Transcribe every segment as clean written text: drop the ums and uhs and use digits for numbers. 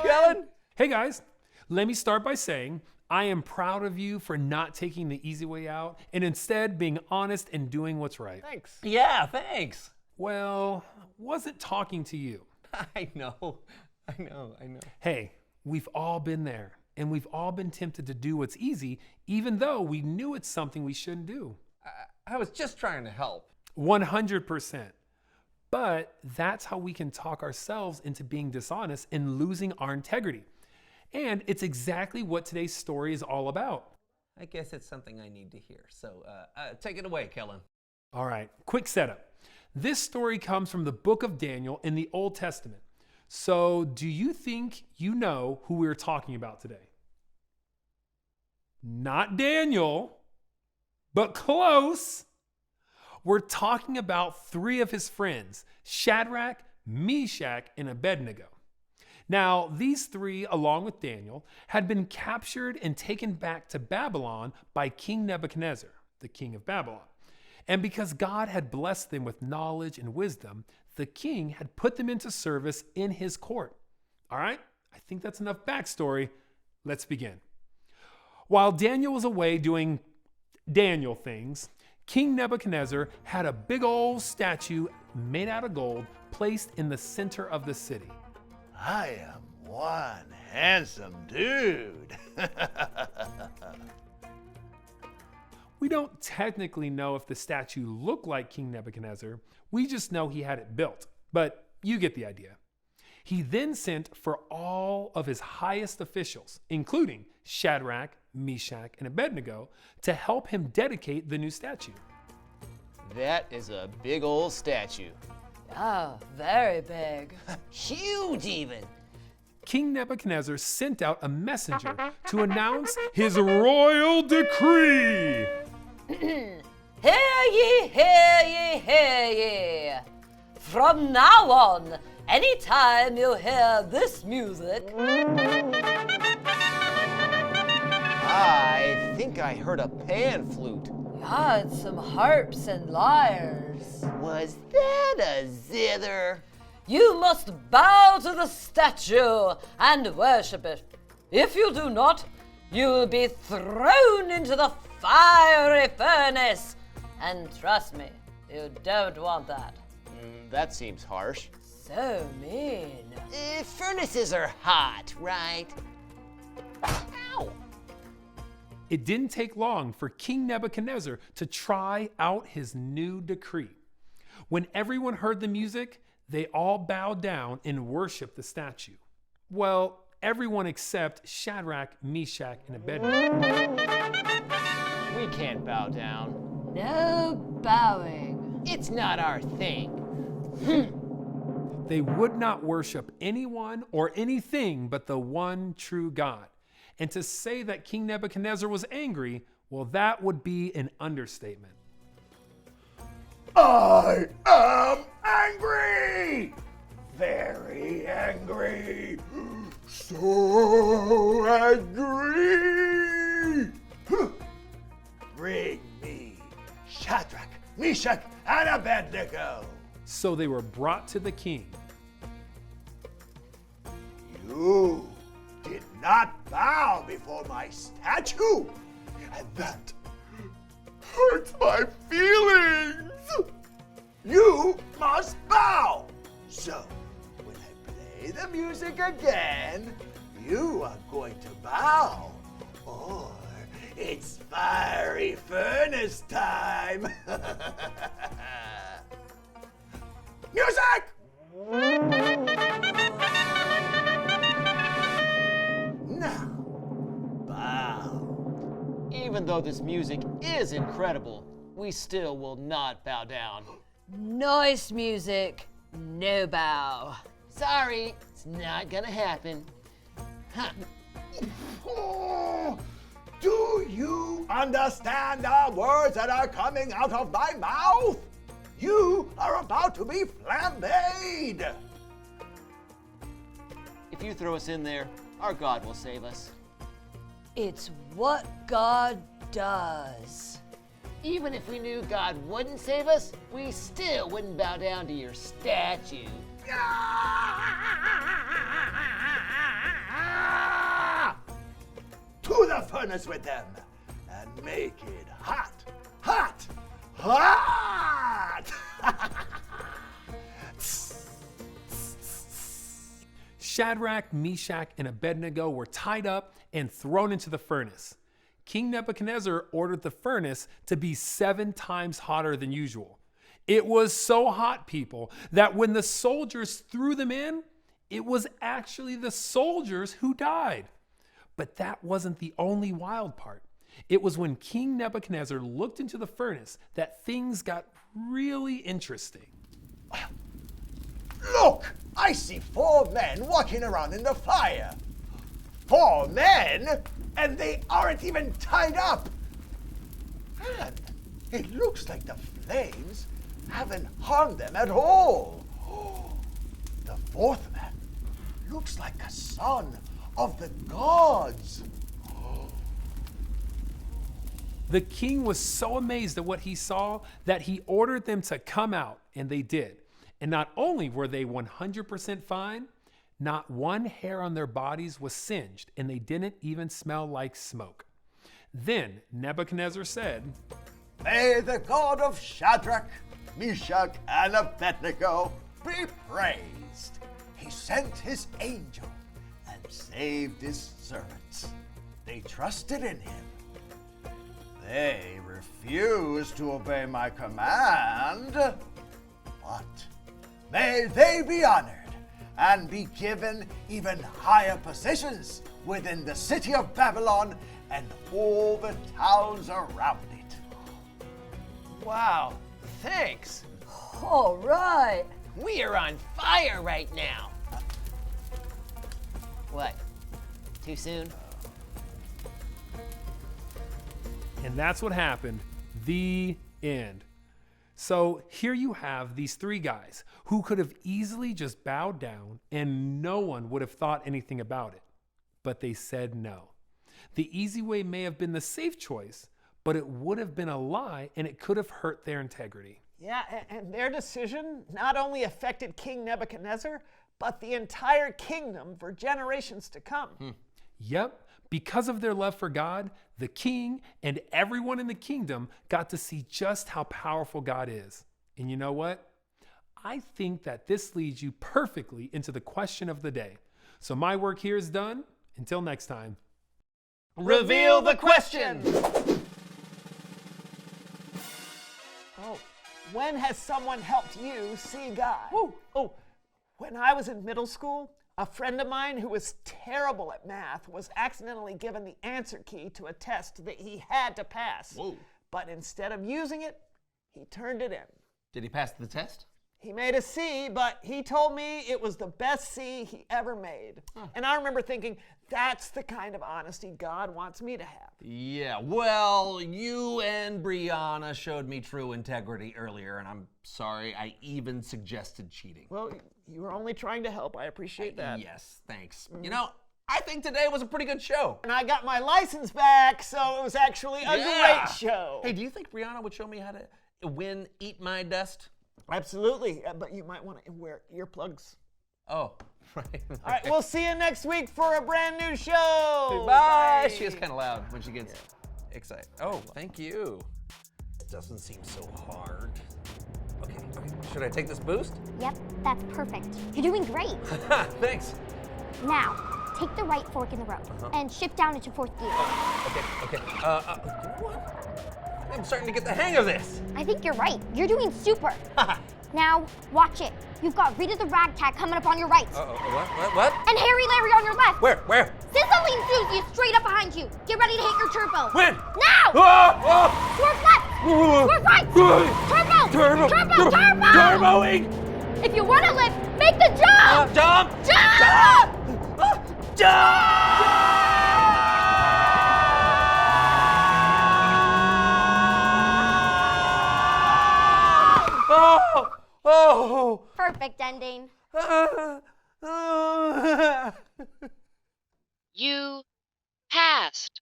Kellen. Hey guys, let me start by saying I am proud of you for not taking the easy way out and instead being honest and doing what's right. Thanks. Yeah, thanks. Well, wasn't talking to you. I know. Hey, we've all been there and we've all been tempted to do what's easy even though we knew it's something we shouldn't do. I was just trying to help. 100%. But that's how we can talk ourselves into being dishonest and losing our integrity. And it's exactly what today's story is all about. I guess it's something I need to hear. So take it away, Kellen. All right, quick setup. This story comes from the book of Daniel in the Old Testament. So do you think you know who we're talking about today? Not Daniel, but close. We're talking about three of his friends, Shadrach, Meshach, and Abednego. Now, these three, along with Daniel, had been captured and taken back to Babylon by King Nebuchadnezzar, the king of Babylon. And because God had blessed them with knowledge and wisdom, the king had put them into service in his court. All right, I think that's enough backstory. Let's begin. While Daniel was away doing Daniel things, King Nebuchadnezzar had a big old statue made out of gold placed in the center of the city. I am one handsome dude. We don't technically know if the statue looked like King Nebuchadnezzar. We just know he had it built, but you get the idea. He then sent for all of his highest officials, including Shadrach, Meshach, and Abednego, to help him dedicate the new statue. That is a big old statue. Yeah, very big. Huge even. King Nebuchadnezzar sent out a messenger to announce his royal decree. Hear ye, hear ye, hear ye. From now on, anytime you hear this music, I think I heard a pan flute. yeah, and some harps and lyres, Was that a zither? you must bow to the statue and worship it. If you do not, you will be thrown into the fiery furnace. And trust me, you don't want that. That seems harsh. So mean. Furnaces are hot, right? Ow! It didn't take long for King Nebuchadnezzar to try out his new decree. When everyone heard the music, they all bowed down and worshiped the statue. Well, everyone except Shadrach, Meshach, and Abednego. We can't bow down. No bowing. It's not our thing. They would not worship anyone or anything but the one true God. And to say that King Nebuchadnezzar was angry, well, that would be an understatement. I am angry! Very angry! So angry! Bring me Shadrach, Meshach, and Abednego! So they were brought to the king. You did not bow before my statue, and that hurts my feelings. You must bow. So, when I play the music again, you are going to bow, or it's fiery furnace time. Music! Now, bow. Even though this music is incredible, we still will not bow down. Nice music, no bow. Sorry, it's not gonna happen. Huh. Oh, do you understand the words that are coming out of my mouth? You are about to be flambéed. If you throw us in there, our God will save us. It's what God does. Even if we knew God wouldn't save us, we still wouldn't bow down to your statue. the furnace with them and make it hot, hot, hot! Shadrach, Meshach, and Abednego were tied up and thrown into the furnace. King Nebuchadnezzar ordered the furnace to be 7 times hotter than usual. It was so hot, people, that when the soldiers threw them in, it was actually the soldiers who died. But that wasn't the only wild part. It was when King Nebuchadnezzar looked into the furnace that things got really interesting. Look! I see 4 men walking around in the fire. 4 men? And they aren't even tied up. And it looks like the flames haven't harmed them at all. The 4th man looks like a son of the gods. The king was so amazed at what he saw that he ordered them to come out, and they did. And not only were they 100% fine, not one hair on their bodies was singed, and they didn't even smell like smoke. Then Nebuchadnezzar said, May the God of Shadrach, Meshach, and Abednego be praised. He sent his angel and saved his servants. They trusted in him. They refused to obey my command, but may they be honored and be given even higher positions within the city of Babylon and all the towns around it. Wow, thanks. All right. We are on fire right now. What? Too soon? and that's what happened. The end. So here you have these 3 guys who could have easily just bowed down and no one would have thought anything about it. But they said no. The easy way may have been the safe choice, but it would have been a lie and it could have hurt their integrity. Yeah, and their decision not only affected King Nebuchadnezzar, but the entire kingdom for generations to come. Yep, because of their love for God, the king and everyone in the kingdom got to see just how powerful God is. And you know what? I think that this leads you perfectly into the question of the day. So my work here is done. Until next time. Reveal the question! Oh, when has someone helped you see God? Woo. Oh, when I was in middle school, a friend of mine who was terrible at math was accidentally given the answer key to a test that he had to pass. Whoa. But instead of using it, he turned it in. Did he pass the test? He made a C, but he told me it was the best C he ever made. And I remember thinking, that's the kind of honesty God wants me to have. Yeah, well, you and Brianna showed me true integrity earlier, and I'm sorry I even suggested cheating. Well, you were only trying to help. I appreciate that. Yes, thanks. You know, I think today was a pretty good show. And I got my license back, so it was actually a Yeah. great show. Hey, do you think Brianna would show me how to win Eat My Dust? Absolutely, but you might want to wear earplugs. Oh, right. All right, we'll see you next week for a brand new show. Bye. She is kind of loud when she gets excited. Oh, thank you. It doesn't seem so hard. Okay. Should I take this boost? Yep, that's perfect. You're doing great. Thanks. Now, take the right fork in the road and shift down into 4th gear. Okay. You know what? I'm starting to get the hang of this. I think you're right. You're doing super. Now, watch it. You've got Rita the Ragtag coming up on your right. What? And Harry Larry on your left. Where? Sizzling Susie is straight up behind you. Get ready to hit your turbo. When? Now! Oh! Swerve left! Swerve right! Turbo! Turboing! If you want to lift, make the jump! Jump! Oh! Perfect ending. You passed.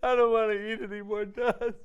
I don't want to eat any more dust.